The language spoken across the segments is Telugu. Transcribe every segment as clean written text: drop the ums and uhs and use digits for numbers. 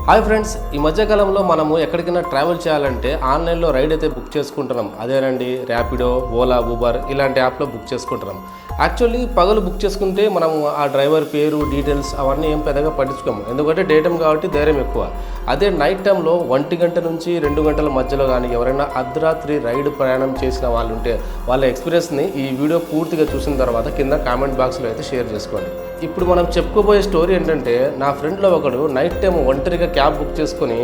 హాయ్ ఫ్రెండ్స్, ఈ మధ్యకాలంలో మనము ఎక్కడికైనా ట్రావెల్ చేయాలంటే ఆన్లైన్లో రైడ్ అయితే బుక్ చేసుకుంటున్నాం. అదేనండి ర్యాపిడో, ఓలా, ఊబర్ ఇలాంటి యాప్లో బుక్ చేసుకుంటున్నాం. యాక్చువల్లీ పగలు బుక్ చేసుకుంటే మనము ఆ డ్రైవర్ పేరు, డీటెయిల్స్ అవన్నీ ఏం పెద్దగా పట్టించుకోము, ఎందుకంటే డే టైం కాబట్టి ధైర్యం ఎక్కువ. అదే నైట్ టైంలో 1 గంట నుంచి 2 గంటల మధ్యలో కానీ ఎవరైనా అర్ధరాత్రి రైడ్ ప్రయాణం చేసిన వాళ్ళు ఉంటే వాళ్ళ ఎక్స్పీరియన్స్ని ఈ వీడియో పూర్తిగా చూసిన తర్వాత కింద కామెంట్ బాక్స్లో అయితే షేర్ చేసుకోండి. ఇప్పుడు మనం చెప్పుకోబోయే స్టోరీ ఏంటంటే, నా ఫ్రెండ్లో ఒకడు నైట్ టైం ఒంటరిగా క్యాబ్ బుక్ చేసుకొని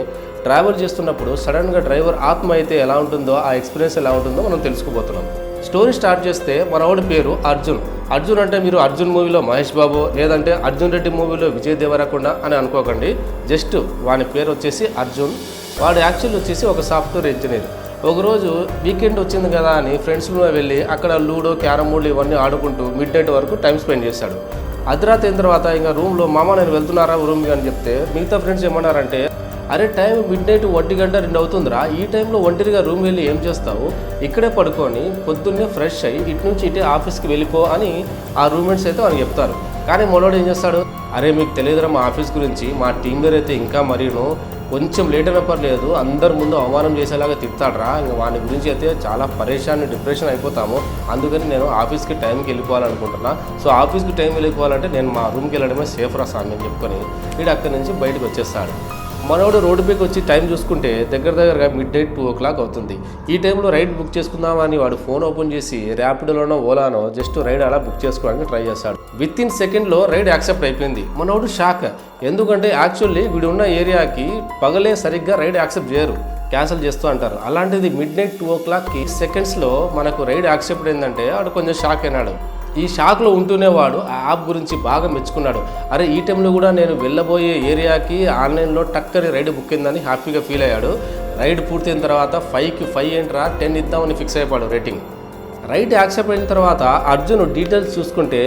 ట్రావెల్ చేస్తున్నప్పుడు సడన్గా డ్రైవర్ ఆత్మ అయితే ఎలా ఉంటుందో, ఆ ఎక్స్పీరియన్స్ ఎలా ఉంటుందో మనం తెలుసుకోబోతున్నాం. స్టోరీ స్టార్ట్ చేస్తే మనవాడి పేరు అర్జున్. అర్జున్ అంటే మీరు అర్జున్ మూవీలో మహేష్ బాబు, లేదంటే అర్జున్ రెడ్డి మూవీలో విజయ్ దేవరకొండ అని అనుకోకండి. జస్ట్ వాని పేరు వచ్చేసి అర్జున్. వాడు యాక్చువల్ వచ్చేసి ఒక సాఫ్ట్వేర్ ఇంజనీర్. ఒకరోజు వీకెండ్ వచ్చింది కదా అని ఫ్రెండ్స్లో వెళ్ళి అక్కడ లూడో, క్యారమ్ బోర్డు ఇవన్నీ ఆడుకుంటూ మిడ్ నైట్ వరకు టైం స్పెండ్ చేశాడు. అర్ధరాత్రి అయిన తర్వాత ఇంకా రూమ్లో మామ నేను వెళ్తున్నారా రూమ్కి అని చెప్తే మిగతా ఫ్రెండ్స్ ఏమన్నారంటే, అరే టైం మిడ్ నైట్ 1 గంట 2 అవుతుందిరా, ఈ టైంలో ఒంటరిగా రూమ్ వెళ్ళి ఏం చేస్తావు, ఇక్కడే పడుకొని పొద్దున్నే ఫ్రెష్ అయ్యి ఇటు నుంచి ఇటే ఆఫీస్కి వెళ్ళిపో అని ఆ రూమ్మేట్స్ అయితే వాళ్ళకి చెప్తారు. కానీ మనోడు ఏం చేస్తాడు, అరే మీకు తెలియదురా మా ఆఫీస్ గురించి, మా టీం లీడర్ అయితే ఇంకా మరీను కొంచెం లేట్ అయినా పర్లేదు అందరి ముందు అవమానం చేసేలాగా తిడతాడరా, ఇంకా వాని గురించి అయితే చాలా డిప్రెషన్ అయిపోతాము, అందుకని నేను ఆఫీస్కి టైంకి వెళ్ళిపోవాలనుకుంటున్నా. సో ఆఫీస్కి టైం వెళ్ళిపోవాలంటే నేను మా రూమ్కి వెళ్ళడమే సేఫ్ రా సామి అని చెప్పుకొని వీడు అక్కడి నుంచి బయటకు వచ్చేస్తాడు. మనోడు రోడ్డుపైకి వచ్చి టైం చూసుకుంటే దగ్గరగా మిడ్ నైట్ 2 o'clock అవుతుంది. ఈ టైంలో రైడ్ బుక్ చేసుకుందామని వాడు ఫోన్ ఓపెన్ చేసి ర్యాపిడోలోనో ఓలానో జస్ట్ రైడ్ అలా బుక్ చేసుకోవడానికి ట్రై చేస్తాడు. విత్ ఇన్ సెకండ్లో రైడ్ యాక్సెప్ట్ అయిపోయింది. మనోడు షాక్, ఎందుకంటే యాక్చువల్లీ వీడు ఉన్న ఏరియాకి పగలే సరిగ్గా రైడ్ యాక్సెప్ట్ చేయరు, క్యాన్సిల్ చేస్తూ అంటారు. అలాంటిది మిడ్ నైట్ 2 o'clockకి సెకండ్స్లో మనకు రైడ్ యాక్సెప్ట్ అయిందంటే వాడు కొంచెం షాక్ అయినాడు. ఈ షాక్లో ఉంటూనే వాడు ఆ యాప్ గురించి బాగా మెచ్చుకున్నాడు. అరే ఈ టైంలో కూడా నేను వెళ్ళబోయే ఏరియాకి ఆన్లైన్లో టక్కని రైడ్ బుక్ అయిందని హ్యాపీగా ఫీల్ అయ్యాడు. రైడ్ పూర్తయిన తర్వాత 5కి 5 ఏంట్రా 10 ఇద్దామని ఫిక్స్ అయిపోయాడు రేటింగ్. రైడ్ యాక్సెప్ట్ అయిన తర్వాత అర్జున్ డీటెయిల్స్ చూసుకుంటే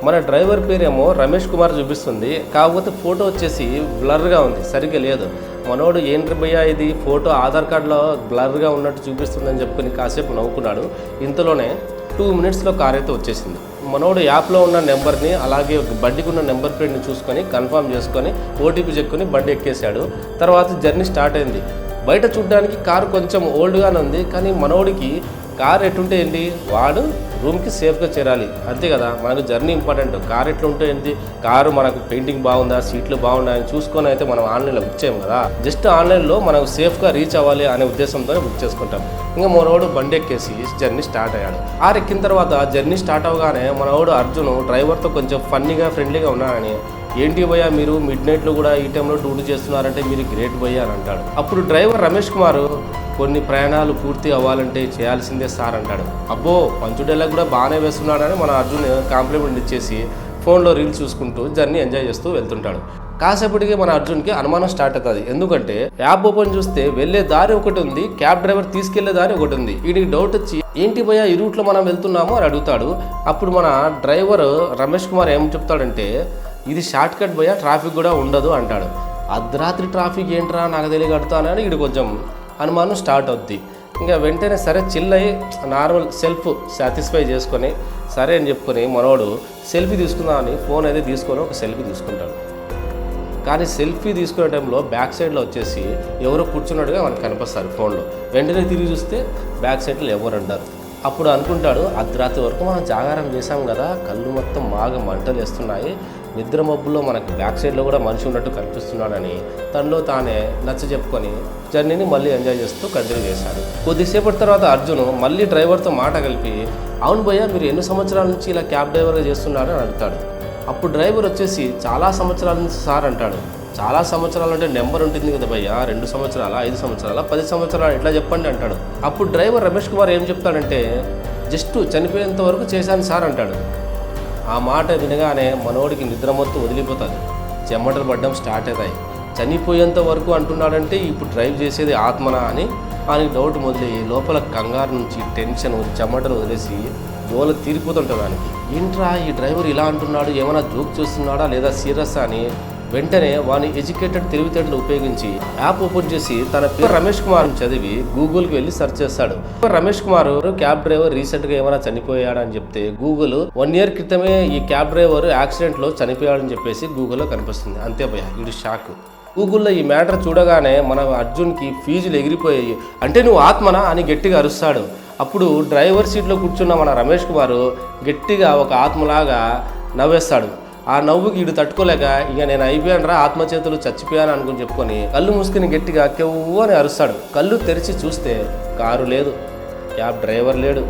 మన డ్రైవర్ పేరేమో రమేష్ కుమార్ చూపిస్తుంది, కాకపోతే ఫోటో వచ్చేసి బ్లర్గా ఉంది, సరిగ్గా లేదు. మనోడు ఏంటి భయ్యా ఇది ఫోటో ఆధార్ కార్డులో బ్లర్గా ఉన్నట్టు చూపిస్తుందని చెప్పుకొని కాసేపు నవ్వుకున్నాడు. ఇంతలోనే 2 minutesలో కార్ అయితే వచ్చేసింది. మనోడు యాప్లో ఉన్న నెంబర్ని అలాగే బండికి ఉన్న నెంబర్ ప్లేట్ని చూసుకొని కన్ఫర్మ్ చేసుకొని ఓటీపీ చెక్కుని బండి ఎక్కేశాడు. తర్వాత జర్నీ స్టార్ట్ అయింది. బయట చూడడానికి కారు కొంచెం ఓల్డ్గానే ఉంది, కానీ మనోడికి కార్ ఎట్టుంటే ఏంటి, వాడు రూమ్కి సేఫ్గా చేరాలి అంతే కదా, మనకు జర్నీ ఇంపార్టెంట్. కార్ ఎట్లుంటే ఏంటి, కారు మనకు పెయింటింగ్ బాగుందా, సీట్లు బాగున్నాయని చూసుకొని అయితే మనం ఆన్లైన్లో బుక్ చేయం కదా, జస్ట్ ఆన్లైన్లో మనకు సేఫ్గా రీచ్ అవ్వాలి అనే ఉద్దేశంతోనే బుక్ చేసుకుంటాం. ఇంకా మనోడు బండి ఎక్కేసి జర్నీ స్టార్ట్ అయ్యాడు. కార్ ఎక్కిన తర్వాత జర్నీ స్టార్ట్ అవగానే మనోడు అర్జున్ డ్రైవర్తో కొంచెం ఫన్నీగా ఫ్రెండ్లీగా ఉన్నాడని, ఏంటి భయ్యా మీరు మిడ్ నైట్లో కూడా ఈ టైంలో డ్యూటీ చేస్తున్నారంటే మీరు గ్రేట్ భయ్యా అని అంటాడు. అప్పుడు డ్రైవర్ రమేష్ కుమార్, కొన్ని ప్రయాణాలు పూర్తి అవ్వాలంటే చేయాల్సిందే సార్ అంటాడు. అబ్బో పంచుడేలా కూడా బాగానే వేస్తున్నాడని మన అర్జున్ కాంప్లిమెంట్ ఇచ్చేసి ఫోన్లో రీల్స్ చూసుకుంటూ జర్నీ ఎంజాయ్ చేస్తూ వెళ్తుంటాడు. కాసేపటికి మన అర్జున్కి అనుమానం స్టార్ట్ అవుతుంది. ఎందుకంటే యాప్ ఓపెన్ చూస్తే వెళ్ళే దారి ఒకటి ఉంది, క్యాబ్ డ్రైవర్ తీసుకెళ్లే దారి ఒకటి ఉంది. వీడికి డౌట్ వచ్చి ఏంటి భయ్యా ఈ రూట్లో మనం వెళ్తున్నాము అని అడుగుతాడు. అప్పుడు మన డ్రైవర్ రమేష్ కుమార్ ఏం చెప్తాడంటే, ఇది షార్ట్ కట్ భయ్యా, ట్రాఫిక్ కూడా ఉండదు అంటాడు. అర్ధరాత్రి ట్రాఫిక్ ఏంట్రా నాకు తెలియగడుతానని వీడు కొంచెం అనుమానం స్టార్ట్ అవుద్ది. ఇంకా వెంటనే సరే చిల్ అయ్యి నార్మల్ సెల్ఫ్ సాటిస్ఫై చేసుకొని సరే అని చెప్పుకొని మనోడు సెల్ఫీ తీసుకుందామని ఫోన్ అయితే తీసుకొని ఒక సెల్ఫీ తీసుకుంటాడు. కానీ సెల్ఫీ తీసుకునే టైంలో బ్యాక్ సైడ్లో వచ్చేసి ఎవరో కూర్చున్నట్టుగా మనకు కనిపిస్తారు ఫోన్లో. వెంటనే తిరిగి చూస్తే బ్యాక్ సైడ్లో ఎవరు ఉండరు. అప్పుడు అనుకుంటాడు, అర్ధరాత్రి వరకు మనం జాగారం చేశాం కదా, కళ్ళు మొత్తం బాగా మంటలు వేస్తున్నాయి, నిద్ర మబ్బుల్లో మనకు బ్యాక్ సైడ్లో కూడా మనిషి ఉన్నట్టు కనిపిస్తున్నాడని తనలో తానే నచ్చ చెప్పుకొని జర్నీని మళ్ళీ ఎంజాయ్ చేస్తూ కంటిన్యూ చేశాడు. కొద్దిసేపటి తర్వాత అర్జున్ మళ్ళీ డ్రైవర్తో మాట కలిపి, అవును భయ్యా మీరు ఎన్ని సంవత్సరాల నుంచి ఇలా క్యాబ్ డ్రైవర్గా చేస్తున్నాడు అని అడుగుతాడు. అప్పుడు డ్రైవర్ వచ్చేసి చాలా సంవత్సరాల నుంచి సార్ అంటాడు. చాలా సంవత్సరాలు అంటే నెంబర్ ఉంటుంది కదా భయ్యా, 2 సంవత్సరాల 5 సంవత్సరాల 10 సంవత్సరాలు ఎట్లా చెప్పండి అంటాడు. అప్పుడు డ్రైవర్ రమేష్ కుమార్ ఏం చెప్తాడంటే, జస్ట్ చనిపోయేంత వరకు చేశాను సార్ అంటాడు. ఆ మాట వినగానే మనోడికి నిద్ర మొత్తం వదిలిపోతుంది, చెమటలు పడ్డం స్టార్ట్ అవుతాయి. చనిపోయేంత వరకు అంటున్నాడంటే ఇప్పుడు డ్రైవ్ చేసేది ఆత్మనా అని ఆయనకి డౌట్ మొదలయ్యి లోపల కంగారు నుంచి టెన్షన్ చెమటలు వదిలేసి దోల తీరిపోతుంటుంది దానికి. ఏంట్రా ఈ డ్రైవర్ ఇలా అంటున్నాడు, ఏమైనా జోక్ చేస్తున్నాడా లేదా సీరియస్ అని వెంటనే వాని ఎడ్యుకేటెడ్ తెలివితేటలు ఉపయోగించి యాప్ ఓపెన్ చేసి తన పేరు రమేష్ కుమార్ చదివి గూగుల్కి వెళ్ళి సెర్చ్ చేస్తాడు. రమేష్ కుమార్ క్యాబ్ డ్రైవర్ రీసెంట్గా ఏమైనా చనిపోయాడని చెప్తే గూగుల్ 1 year క్రితమే ఈ క్యాబ్ డ్రైవర్ యాక్సిడెంట్లో చనిపోయాడని చెప్పేసి గూగుల్లో కనిపిస్తుంది. అంతే భయ్యా, వీడు షాక్. గూగుల్లో ఈ మ్యాటర్ చూడగానే మన అర్జున్కి ఫీజులు ఎగిరిపోయాయి. అంటే నువ్వు ఆత్మనా అని గట్టిగా అరుస్తాడు. అప్పుడు డ్రైవర్ సీట్లో కూర్చున్న మన రమేష్ కుమార్ గట్టిగా ఒక ఆత్మలాగా నవ్వేస్తాడు. ఆ నవ్వుకి ఈడు తట్టుకోలేక ఇక నేను అయిపోయాను రా, ఆత్మచేతులు చచ్చిపోయాను అనుకుని చెప్పుకొని కళ్ళు మూసుకుని గట్టిగా కెవ్వు అని అరుస్తాడు. కళ్ళు తెరిచి చూస్తే కారు లేదు, క్యాబ్ డ్రైవర్ లేడు,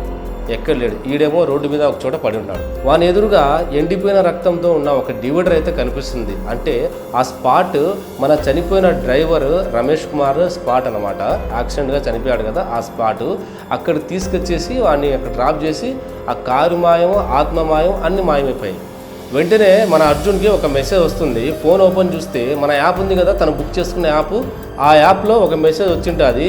ఎక్కడ లేడు. ఈడేమో రోడ్డు మీద ఒక చోట పడి ఉన్నాడు. వాని ఎదురుగా ఎండిపోయిన రక్తంతో ఉన్న ఒక డివైడర్ అయితే కనిపిస్తుంది. అంటే ఆ స్పాట్ మన చనిపోయిన డ్రైవర్ రమేష్ కుమార్ స్పాట్ అనమాట. యాక్సిడెంట్గా చనిపోయాడు కదా, ఆ స్పాట్ అక్కడ తీసుకొచ్చేసి వాడిని అక్కడ డ్రాప్ చేసి ఆ కారు మాయం, ఆత్మ మాయం అన్ని మాయమైపోయాయి. వెంటనే మన అర్జున్కి ఒక మెసేజ్ వస్తుంది. ఫోన్ ఓపెన్ చూస్తే మన యాప్ ఉంది కదా, తను బుక్ చేసుకున్న యాప్, ఆ యాప్లో ఒక మెసేజ్ వచ్చింటుంది.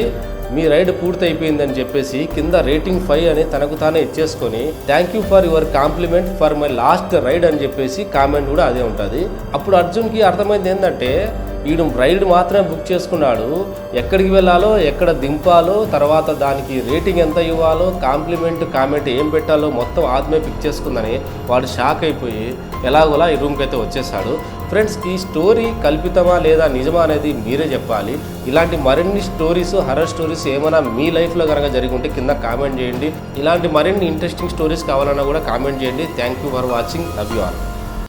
మీ రైడ్ పూర్తి అయిపోయిందని చెప్పేసి కింద రేటింగ్ 5 అని తనకు తానే ఇచ్చేసుకొని thank you for your compliment for my last ride అని చెప్పేసి కామెంట్ కూడా అదే ఉంటుంది. అప్పుడు అర్జున్కి అర్థమైంది ఏంటంటే వీడు రైడ్ మాత్రమే బుక్ చేసుకున్నాడు, ఎక్కడికి వెళ్ళాలో, ఎక్కడ దింపాలో, తర్వాత దానికి రేటింగ్ ఎంత ఇవ్వాలో, కామెంట్ ఏం పెట్టాలో మొత్తం ఆత్మే పిక్ చేసుకుందని వాడు షాక్ అయిపోయి ఎలాగోలా ఈ రూమ్కి అయితే వచ్చేసాడు. ఫ్రెండ్స్, ఈ స్టోరీ కల్పితమా లేదా నిజమా అనేది మీరే చెప్పాలి. ఇలాంటి మరిన్ని స్టోరీస్, హర్రర్ స్టోరీస్ ఏమైనా మీ లైఫ్లో కనుక జరిగి ఉంటే కింద కామెంట్ చేయండి. ఇలాంటి మరిన్ని ఇంట్రెస్టింగ్ స్టోరీస్ కావాలన్నా కూడా కామెంట్ చేయండి. Thank you for watching. Love you all.